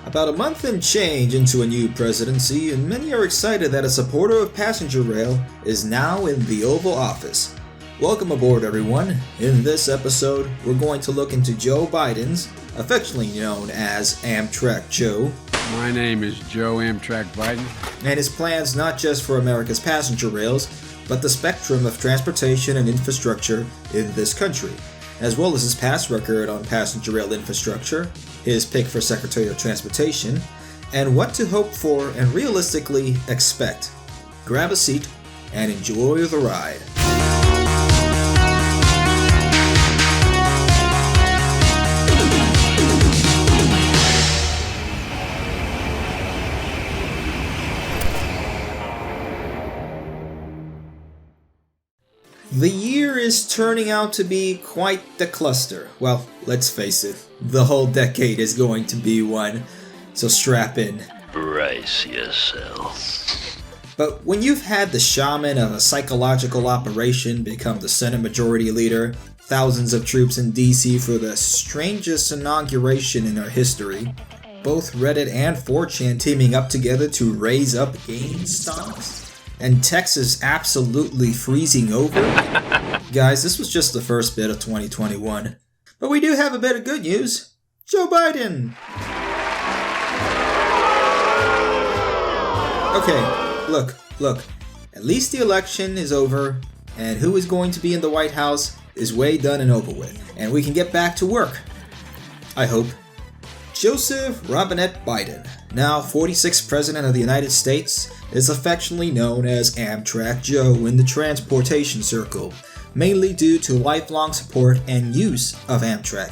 About a month and change into a new presidency, and many are excited that a supporter of passenger rail is now in the Oval Office. Welcome aboard, everyone. In this episode, we're going to look into Joe Biden's, affectionately known as Amtrak Joe. My name is Joe Amtrak Biden. And his plans not just for America's passenger rails, but the spectrum of transportation and infrastructure in this country, as well as his past record on passenger rail infrastructure, his pick for Secretary of Transportation, and what to hope for and realistically expect. Grab a seat and enjoy the ride. The year is turning out to be quite the cluster. Well, let's face it, the whole decade is going to be one, so strap in. Brace yourself. But when you've had the shaman of a psychological operation become the Senate Majority Leader, thousands of troops in DC for the strangest inauguration in our history, both Reddit and 4chan teaming up together to raise up game stocks, and Texas absolutely freezing over? Guys, this was just the first bit of 2021. But we do have a bit of good news. Joe Biden! Okay, look. At least the election is over, and who is going to be in the White House is way done and over with. And we can get back to work. I hope. Joseph Robinette Biden, now 46th President of the United States, is affectionately known as Amtrak Joe in the transportation circle, mainly due to lifelong support and use of Amtrak.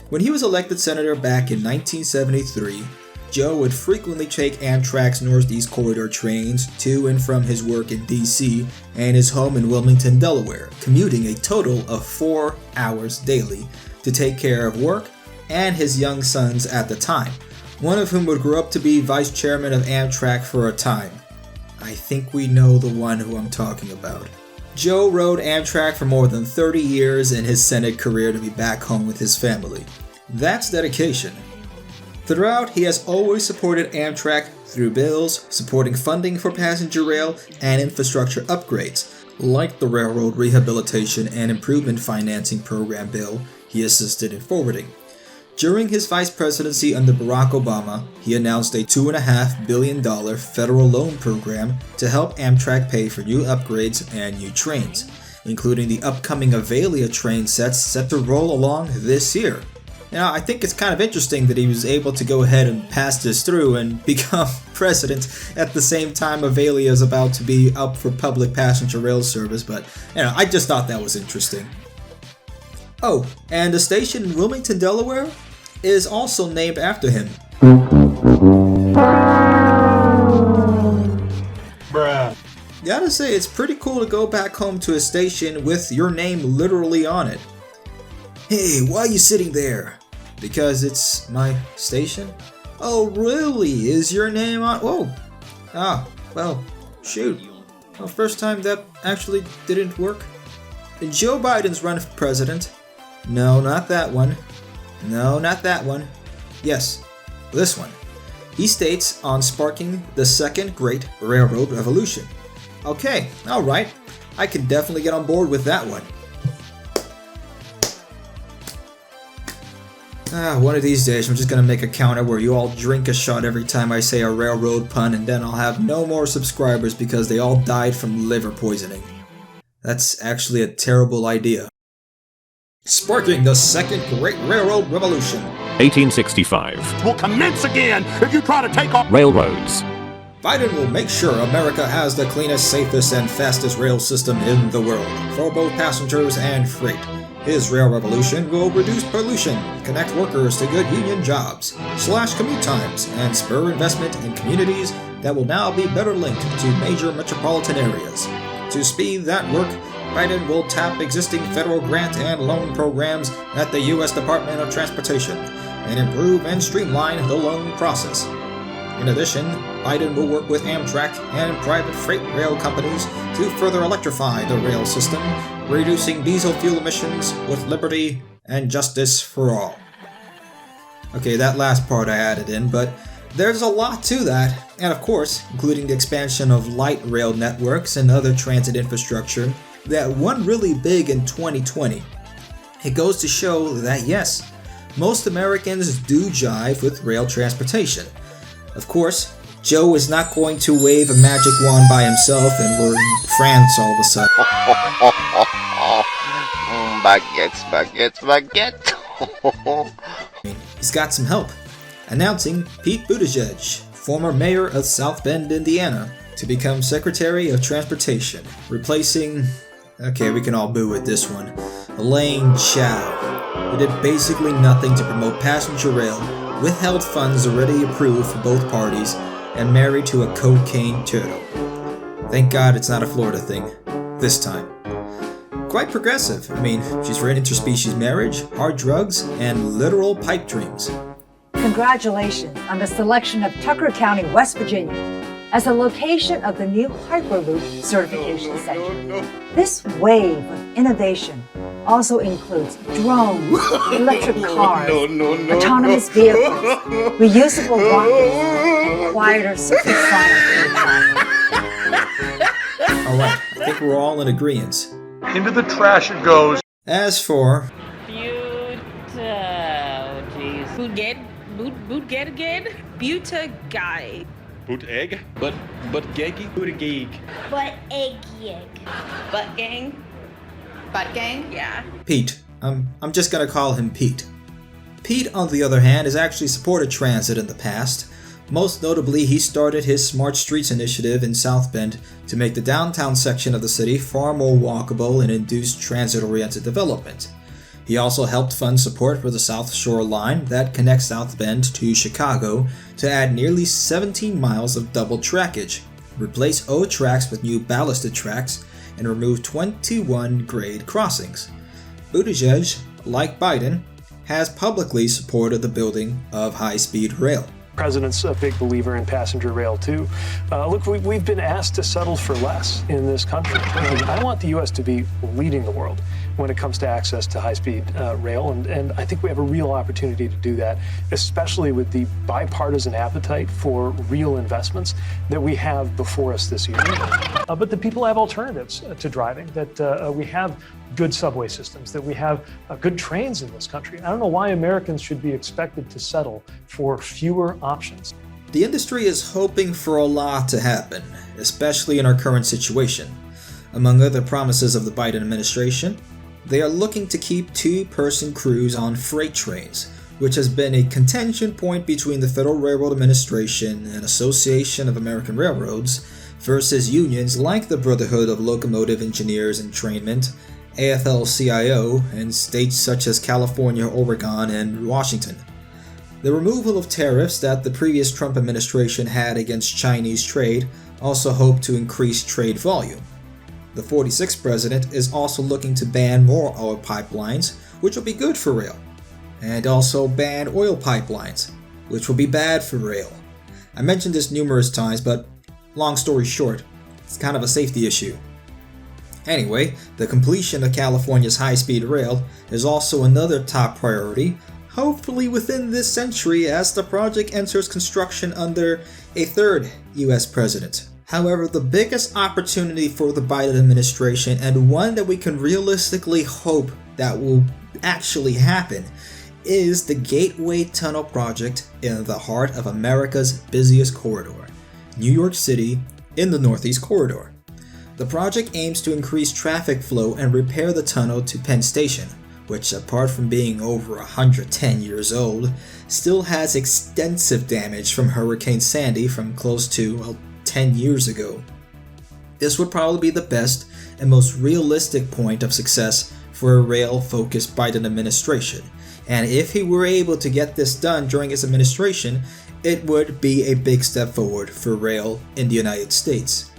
When he was elected senator back in 1973, Joe would frequently take Amtrak's Northeast Corridor trains to and from his work in DC and his home in Wilmington, Delaware, commuting a total of 4 hours daily to take care of work and his young sons at the time, one of whom would grow up to be vice chairman of Amtrak for a time. I think we know the one who I'm talking about. Joe rode Amtrak for more than 30 years in his Senate career to be back home with his family. That's dedication. Throughout, he has always supported Amtrak through bills, supporting funding for passenger rail and infrastructure upgrades, like the Railroad Rehabilitation and Improvement Financing Program bill he assisted in forwarding. During his vice presidency under Barack Obama, he announced a $2.5 billion federal loan program to help Amtrak pay for new upgrades and new trains, including the upcoming Avalia train sets set to roll along this year. Now, I think it's kind of interesting that he was able to go ahead and pass this through and become president at the same time Avalia is about to be up for public passenger rail service, but I just thought that was interesting. Oh, and the station in Wilmington, Delaware is also named after him. Bruh. Gotta say, it's pretty cool to go back home to a station with your name literally on it. Hey, why are you sitting there? Because it's my station? Oh, really? Is your name on? Whoa. Ah, well, shoot. Well, first time that actually didn't work. Joe Biden's run for president. No, not that one. No, not that one. Yes, this one. He states on sparking the second great railroad revolution. Okay, alright. I can definitely get on board with that one. One of these days I'm just gonna make a counter where you all drink a shot every time I say a railroad pun, and then I'll have no more subscribers because they all died from liver poisoning. That's actually a terrible idea. Sparking the second great railroad revolution. 1865. Will commence again if you try to take off Railroads. Biden will make sure America has the cleanest, safest, and fastest rail system in the world, for both passengers and freight. His rail revolution will reduce pollution, connect workers to good union jobs, slash commute times, and spur investment in communities that will now be better linked to major metropolitan areas. To speed that work, Biden will tap existing federal grant and loan programs at the U.S. Department of Transportation and improve and streamline the loan process. In addition, Biden will work with Amtrak and private freight rail companies to further electrify the rail system, reducing diesel fuel emissions with liberty and justice for all. Okay, that last part I added in, but there's a lot to that, and of course, including the expansion of light rail networks and other transit infrastructure that went really big in 2020. It goes to show that yes, most Americans do jive with rail transportation. Of course, Joe is not going to wave a magic wand by himself and we're in France all of a sudden. Baguettes, baguettes. He's got some help. Announcing Pete Butti-giege, former mayor of South Bend, Indiana, to become Secretary of Transportation, replacing, okay, we can all boo at this one, Elaine Chao, who did basically nothing to promote passenger rail, withheld funds already approved for both parties, and married to a cocaine turtle. Thank God it's not a Florida thing, this time. Quite progressive. I mean, she's for interspecies marriage, hard drugs, and literal pipe dreams. Congratulations on the selection of Tucker County, West Virginia, as a location of the new Hyperloop Certification Center. This wave of innovation also includes drones, electric cars, autonomous vehicles, reusable rockets, and quieter supersonic aircraft. Alright, I think we're all in agreement. Into the trash it goes. As for Bota-geg-geg. Boot-egg? Butt-egg-egg? Bota-geg-geg. Butt-egg-egg. Butt gang? Butt gang? Yeah. Pete. I'm just gonna call him Pete. Pete, on the other hand, has actually supported transit in the past. Most notably, he started his Smart Streets initiative in South Bend to make the downtown section of the city far more walkable and induce transit-oriented development. He also helped fund support for the South Shore Line that connects South Bend to Chicago to add nearly 17 miles of double trackage, replace old tracks with new ballasted tracks, and remove 21 grade crossings. Buttigieg, like Biden, has publicly supported the building of high-speed rail. President's a big believer in passenger rail too. Look, we've been asked to settle for less in this country. I want the U.S. to be leading the world when it comes to access to high-speed rail, and I think we have a real opportunity to do that, especially with the bipartisan appetite for real investments that we have before us this year. But the people have alternatives to driving, that we have good subway systems, that we have good trains in this country. I don't know why Americans should be expected to settle for fewer options. The industry is hoping for a lot to happen, especially in our current situation. Among other promises of the Biden administration, they are looking to keep two-person crews on freight trains, which has been a contention point between the Federal Railroad Administration and Association of American Railroads versus unions like the Brotherhood of Locomotive Engineers and Trainment, AFL-CIO, and states such as California, Oregon, and Washington. The removal of tariffs that the previous Trump administration had against Chinese trade also hoped to increase trade volume. The 46th president is also looking to ban more oil pipelines, which will be good for rail, and also ban oil pipelines, which will be bad for rail. I mentioned this numerous times, but long story short, it's kind of a safety issue. Anyway, the completion of California's high-speed rail is also another top priority, hopefully within this century as the project enters construction under a third US president. However, the biggest opportunity for the Biden administration, and one that we can realistically hope that will actually happen, is the Gateway Tunnel project in the heart of America's busiest corridor, New York City in the Northeast Corridor. The project aims to increase traffic flow and repair the tunnel to Penn Station, which, apart from being over 110 years old, still has extensive damage from Hurricane Sandy from close to, 10 years ago. This would probably be the best and most realistic point of success for a rail-focused Biden administration, and if he were able to get this done during his administration, it would be a big step forward for rail in the United States.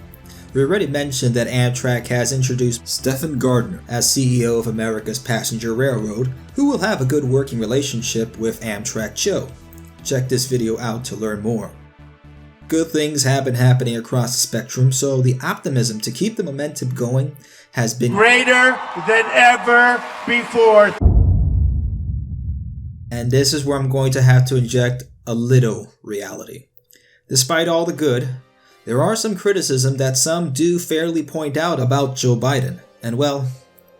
We already mentioned that Amtrak has introduced Stephen Gardner as CEO of America's Passenger Railroad, who will have a good working relationship with Amtrak Joe. Check this video out to learn more. Good things have been happening across the spectrum, so the optimism to keep the momentum going has been Greater than ever before. And this is where I'm going to have to inject a little reality. Despite all the good, there are some criticism that some do fairly point out about Joe Biden, and well,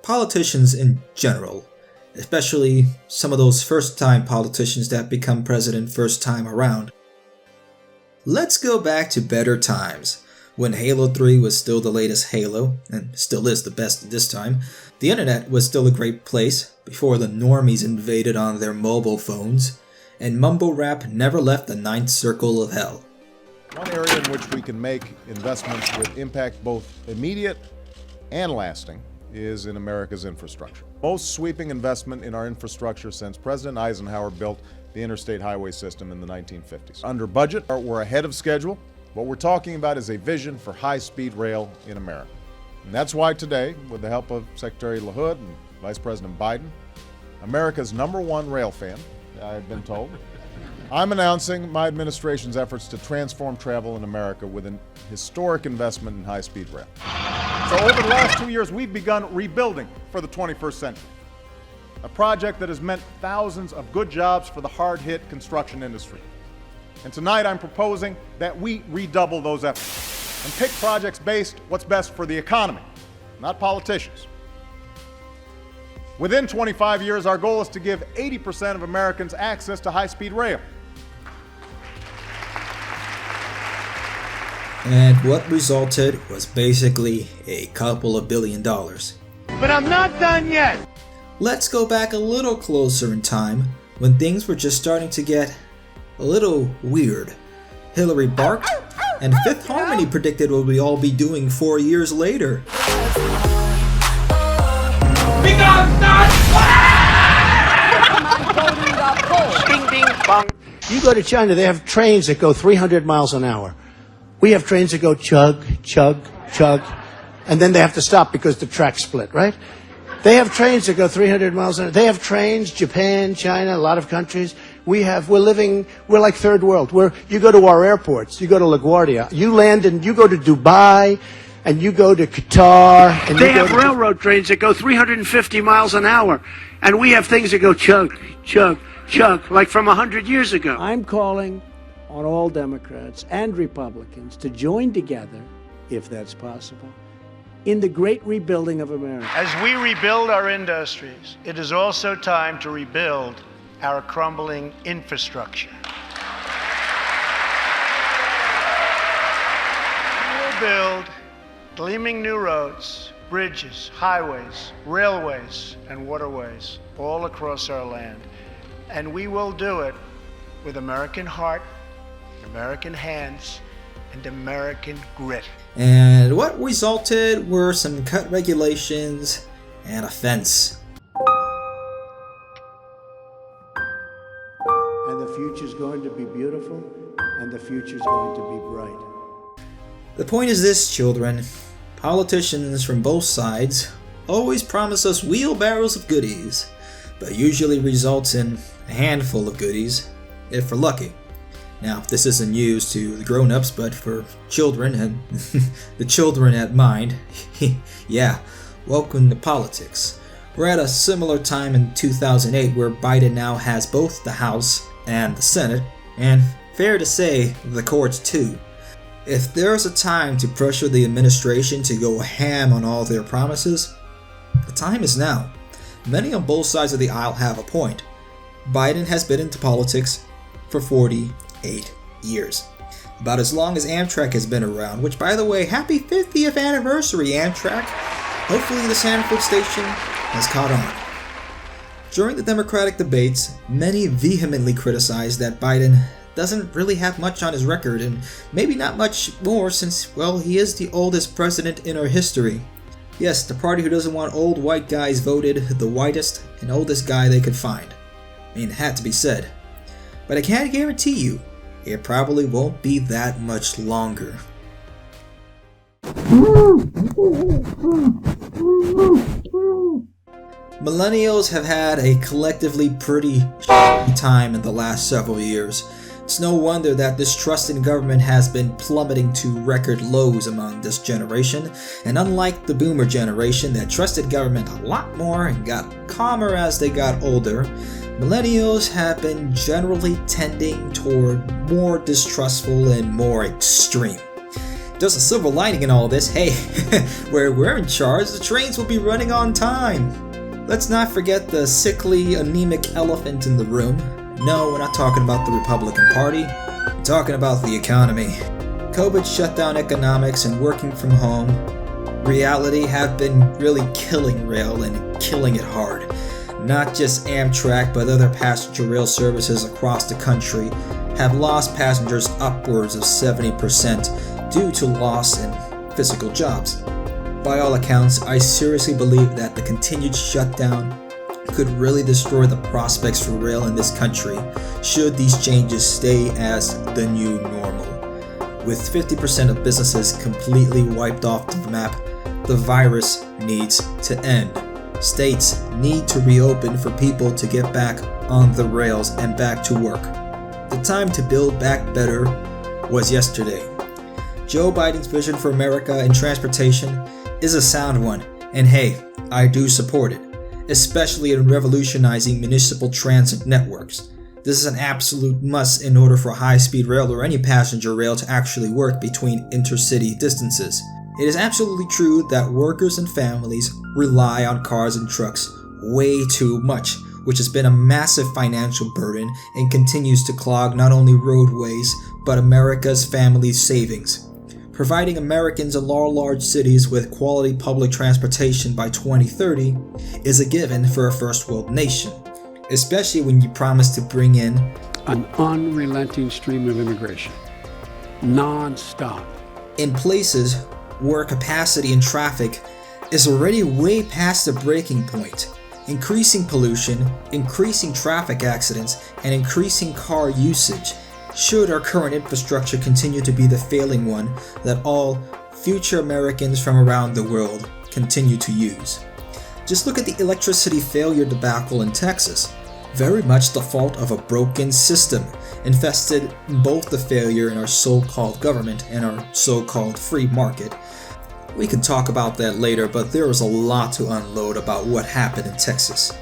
politicians in general, especially some of those first-time politicians that become president first time around. Let's go back to better times, when Halo 3 was still the latest Halo, and still is the best at this time. The internet was still a great place, before the normies invaded on their mobile phones, and mumble rap never left the ninth circle of hell. One area in which we can make investments with impact both immediate and lasting is in America's infrastructure. Most sweeping investment in our infrastructure since President Eisenhower built the interstate highway system in the 1950s. Under budget, we're ahead of schedule. What we're talking about is a vision for high-speed rail in America. And that's why today, with the help of Secretary LaHood and Vice President Biden, America's #1 rail fan, I've been told, I'm announcing my administration's efforts to transform travel in America with an historic investment in high-speed rail. So over the last 2 years, we've begun rebuilding for the 21st century, a project that has meant thousands of good jobs for the hard-hit construction industry. And tonight I'm proposing that we redouble those efforts and pick projects based what's best for the economy, not politicians. Within 25 years, our goal is to give 80% of Americans access to high-speed rail. And what resulted was basically a couple of $1 billion. But I'm not done yet! Let's go back a little closer in time, when things were just starting to get a little weird. Hillary barked, and Fifth Harmony predicted what we'd all be doing 4 years later. Ding ding bong. You go to China, they have trains that go 300 miles an hour. We have trains that go chug, chug, chug, and then they have to stop because the track split, right? They have trains that go 300 miles an hour. They have trains, Japan, China, a lot of countries. We're like third world. You go to our airports, you go to LaGuardia, you land and you go to Dubai, and you go to Qatar. And they have railroad trains that go 350 miles an hour, and we have things that go chug, chug, chug, like from 100 years ago. I'm calling on all Democrats and Republicans to join together, if that's possible, in the great rebuilding of America. As we rebuild our industries, it is also time to rebuild our crumbling infrastructure. We will build gleaming new roads, bridges, highways, railways, and waterways all across our land. And we will do it with American heart, American hands, and American grit. And what resulted were some cut regulations and a fence. And the future's going to be beautiful, and the future's going to be bright. The point is this, children. Politicians from both sides always promise us wheelbarrows of goodies, but usually results in a handful of goodies, if we're lucky. Now, this isn't news to the grown-ups, but for children and the children at mind, yeah, welcome to politics. We're at a similar time in 2008 where Biden now has both the House and the Senate, and fair to say, the courts too. If there's a time to pressure the administration to go ham on all their promises, the time is now. Many on both sides of the aisle have a point. Biden has been into politics for 48 years. About as long as Amtrak has been around, which, by the way, happy 50th anniversary, Amtrak! Hopefully the Sanford station has caught on. During the Democratic debates, many vehemently criticized that Biden doesn't really have much on his record, and maybe not much more since, well, he is the oldest president in our history. Yes, the party who doesn't want old white guys voted the whitest and oldest guy they could find. I mean, it had to be said. But I can't guarantee you, it probably won't be that much longer. Millennials have had a collectively pretty shitty time in the last several years. It's no wonder that this trust in government has been plummeting to record lows among this generation, and unlike the boomer generation that trusted government a lot more and got calmer as they got older, millennials have been generally tending toward more distrustful and more extreme. There's a silver lining in all this. Hey, where we're in charge, the trains will be running on time. Let's not forget the sickly, anemic elephant in the room. No, we're not talking about the Republican Party. We're talking about the economy. COVID shut down economics and working from home. Reality have been really killing rail and killing it hard. Not just Amtrak, but other passenger rail services across the country have lost passengers upwards of 70% due to loss in physical jobs. By all accounts, I seriously believe that the continued shutdown could really destroy the prospects for rail in this country should these changes stay as the new normal. With 50% of businesses completely wiped off the map, the virus needs to end. States need to reopen for people to get back on the rails and back to work. The time to build back better was yesterday. Joe Biden's vision for America in transportation is a sound one, and hey, I do support it, especially in revolutionizing municipal transit networks. This is an absolute must in order for high-speed rail or any passenger rail to actually work between intercity distances. It is absolutely true that workers and families rely on cars and trucks way too much, which has been a massive financial burden and continues to clog not only roadways, but America's family savings. Providing Americans in large cities with quality public transportation by 2030 is a given for a first world nation, especially when you promise to bring in an unrelenting stream of immigration, non-stop. In places where capacity and traffic is already way past the breaking point, increasing pollution, increasing traffic accidents, and increasing car usage. Should our current infrastructure continue to be the failing one that all future Americans from around the world continue to use? Just look at the electricity failure debacle in Texas. Very much the fault of a broken system, infested in both the failure in our so-called government and our so-called free market. We can talk about that later, but there is a lot to unload about what happened in Texas.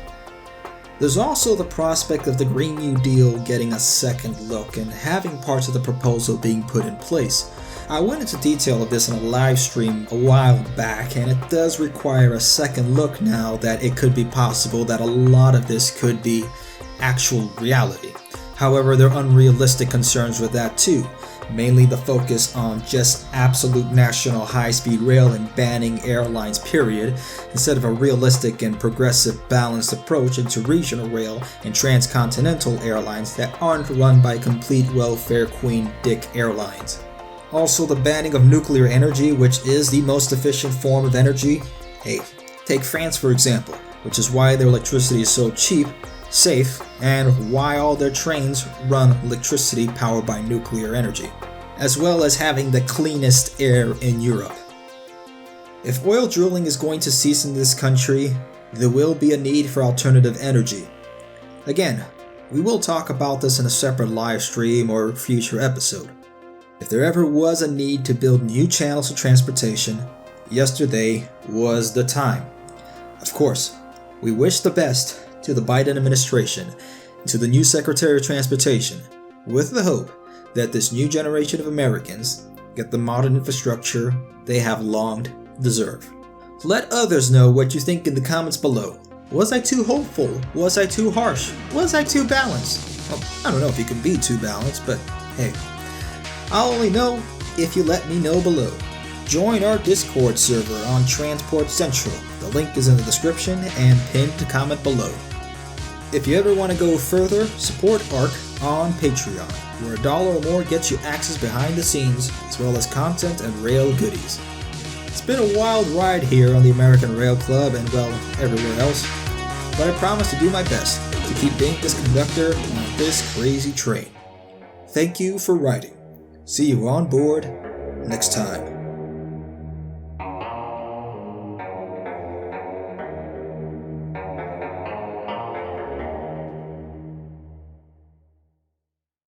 There's also the prospect of the Green New Deal getting a second look and having parts of the proposal being put in place. I went into detail of this in a live stream a while back, and it does require a second look now that it could be possible that a lot of this could be actual reality. However, there are unrealistic concerns with that too. Mainly the focus on just absolute national high-speed rail and banning airlines period, instead of a realistic and progressive balanced approach into regional rail and transcontinental airlines that aren't run by complete welfare queen dick airlines. Also the banning of nuclear energy, which is the most efficient form of energy. Hey, take France for example, which is why their electricity is so cheap, safe, and why all their trains run electricity powered by nuclear energy, as well as having the cleanest air in Europe. If oil drilling is going to cease in this country, there will be a need for alternative energy. Again, we will talk about this in a separate live stream or future episode. If there ever was a need to build new channels of transportation, yesterday was the time. Of course, we wish the best to the Biden administration and to the new Secretary of Transportation, with the hope that this new generation of Americans get the modern infrastructure they have long deserved. Let others know what you think in the comments below. Was I too hopeful? Was I too harsh? Was I too balanced? Well, I don't know if you can be too balanced, but hey, I'll only know if you let me know below. Join our Discord server on Transport Central. The link is in the description and pinned to comment below. If you ever want to go further, support ARC on Patreon, where $1 or more gets you access behind the scenes, as well as content and rail goodies. It's been a wild ride here on the American Rail Club and, well, everywhere else, but I promise to do my best to keep being this conductor on this crazy train. Thank you for riding. See you on board next time.